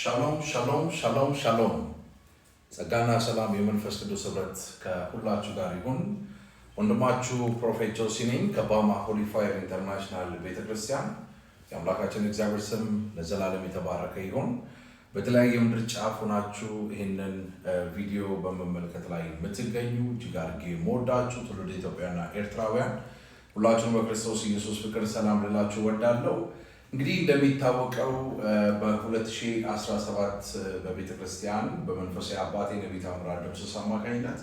Shalom, shalom, shalom, shalom. ጸጋና ሰላም የመንፈስ ቅዱስ ህብረት ከሁላችሁ ጋር ይሁን። ወንድማችሁ ፕሮፌት ጆሲ ነኝ ከባማ ሆሊ ፋየር ኢንተርናሽናል ቤተክርስቲያን። የአምላካችን እግዚአብሔር ስም ለዘላለም የተባረከ ይሁን። በተለያየ ምድር ጫፍ ሆናችሁ ይህንን ቪዲዮ በመመልከት ላይ የምትገኙ እጅግ አድርጌ የምወዳችሁ ትውልደ ኢትዮጵያውያንና ኤርትራውያን ሁላችሁም በክርስቶስ ኢየሱስ ፍቅር ሰላም ልላችሁ እወዳለሁ። እንግዲህ እንደሚታወቀው በ2017 በቤተክርስቲያን በመንፈሳዊ አባቴ ነቢይ ታምራት ደምሰስ አማካኝነት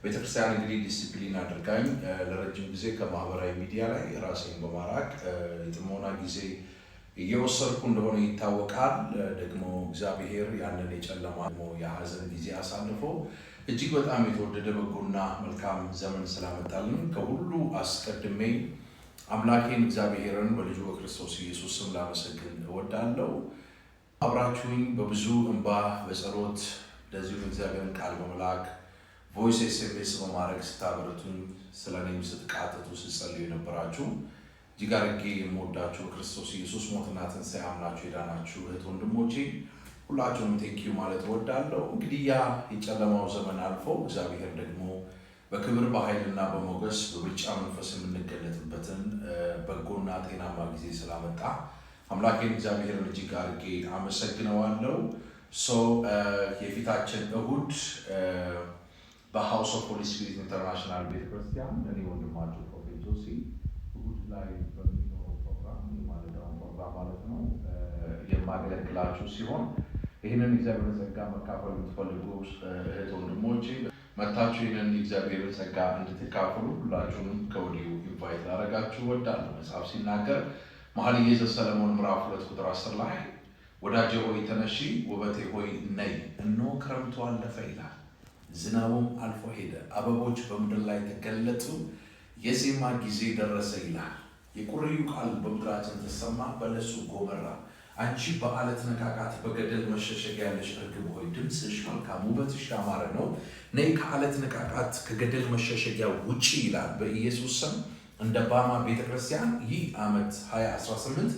ቤተክርስቲያን እንግዲህ ዲሲፕሊን አድርጋኝ ለረጅም ጊዜ ከማህበራዊ ሚዲያ ላይ ራሴን በማራቅ የጥሞና ጊዜ እየወሰድኩ እንደሆነ ይታወቃል። ደግሞ እግዚአብሔር ያንን የጨለማ የሐዘን ጊዜ አሳልፎ እጅግ በጣም የተወደደ በጎና መልካም ዘመን ስላመጣልን ከሁሉ አስቀድሜ አምላኬን እግዚአብሔርን በልጁ በክርስቶስ ኢየሱስ ስም ላመሰግን እወዳለሁ። አብራችሁኝ በብዙ እንባ በጸሎት እንደዚሁም እግዚአብሔርን ቃል በመላክ ቮይስ ኤስኤምኤስ በማድረግ ስታበረቱኝ ስለኔም ስትቃተቱ ስትጸልዩ የነበራችሁ እጅግ አድርጌ የምወዳችሁ ክርስቶስ ኢየሱስ ሞትና ትንሣኤ አምናችሁ የዳናችሁ እህት ወንድሞቼ ሁላችሁንም ቴንኪዩ ማለት እወዳለሁ። እንግዲህ ያ የጨለማው ዘመን አልፎ እግዚአብሔር ደግሞ በክብር በኃይልና በሞገስ በብልጫ መንፈስ የምንገለጥበትን በጎና ጤናማ ጊዜ ስላመጣ አምላኬን እግዚአብሔርን እጅግ አድርጌ አመሰግነዋለሁ። የፊታችን እሁድ በሃውስ ኦፍ ሆሊ ስፒሪት ኢንተርናሽናል ቤተክርስቲያን እኔ ወንድማችሁ ፕሮፌት ጆሲ እሁድ ላይ በሚኖረው ፕሮግራም የማለዳውን ፕሮግራም ማለት ነው የማገለግላችሁ ሲሆን ይህንን እግዚአብሔር ጸጋ መካፈል የምትፈልጉ እህት ወንድሞቼ መታችሁ ይህንን እግዚአብሔር ጸጋ እንድትካፈሉ ሁላችሁንም ከወዲሁ ኢንቫይት ላደርጋችሁ እወዳለሁ። መጽሐፍ ሲናገር መኃልየ ዘሰሎሞን ምዕራፍ 2 ቁጥር 10 ላይ ወዳጄ ሆይ ተነሺ፣ ውበቴ ሆይ ነይ፣ እነሆ ክረምቱ አለፈ ይላል፣ ዝናቡም አልፎ ሄደ፣ አበቦች በምድር ላይ ተገለጡ፣ የዜማ ጊዜ ደረሰ ይላል። የቁርዩ ቃል በምድራችን ተሰማ፣ በለሱ ጎመራ። አንቺ በዓለት ነቃቃት በገደል መሸሸጊያ ያለሽ እርግብ ሆይ ድምፅሽ መልካም ውበትሽ ያማረ ነው፣ ነይ ከዓለት ነቃቃት ከገደል መሸሸጊያ ውጪ ይላል። በኢየሱስ ስም እንደ ባማ ቤተክርስቲያን ይህ ዓመት 2018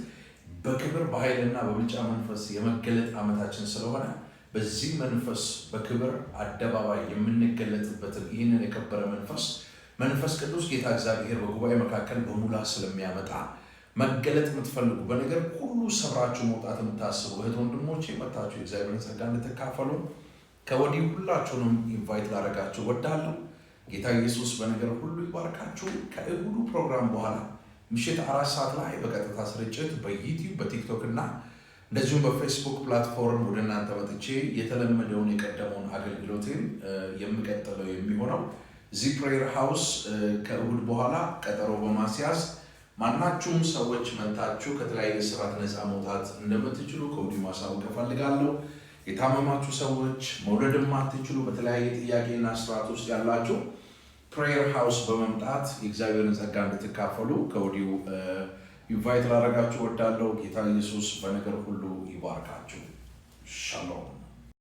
በክብር በኃይልና በብልጫ መንፈስ የመገለጥ ዓመታችን ስለሆነ በዚህ መንፈስ በክብር አደባባይ የምንገለጥበትን ይህንን የከበረ መንፈስ ቅዱስ ጌታ እግዚአብሔር በጉባኤ መካከል በሙላት ስለሚያመጣ መገለጥ የምትፈልጉ በነገር ሁሉ ሰብራችሁ መውጣት የምታስቡ እህት ወንድሞቼ መታችሁ የእግዚአብሔርን ጸጋ እንድትካፈሉ ከወዲሁ ሁላችሁንም ኢንቫይት ላደርጋችሁ እወዳለሁ። ጌታ ኢየሱስ በነገር ሁሉ ይባርካችሁ። ከእሁዱ ፕሮግራም በኋላ ምሽት 4 ሰዓት ላይ በቀጥታ ስርጭት በዩቲዩብ በቲክቶክ እና እንደዚሁም በፌስቡክ ፕላትፎርም ወደ እናንተ መጥቼ የተለመደውን የቀደመውን አገልግሎቴን የምቀጥለው የሚሆነው እዚህ ፕሬየር ሃውስ ከእሁድ በኋላ ቀጠሮ በማስያዝ ማናችሁም ሰዎች መጥታችሁ ከተለያየ ስራት ነፃ መውጣት እንደምትችሉ ከወዲሁ ማሳወቅ እፈልጋለሁ። የታመማችሁ ሰዎች መውለድ የማትችሉ በተለያየ ጥያቄና ስርዓት ውስጥ ያላችሁ ፕሬየር ሃውስ በመምጣት የእግዚአብሔርን ጸጋ እንድትካፈሉ ከወዲሁ ኢንቫይት ላደርጋችሁ እወዳለሁ። ጌታ ኢየሱስ በነገር ሁሉ ይባርካችሁ። ሻሎም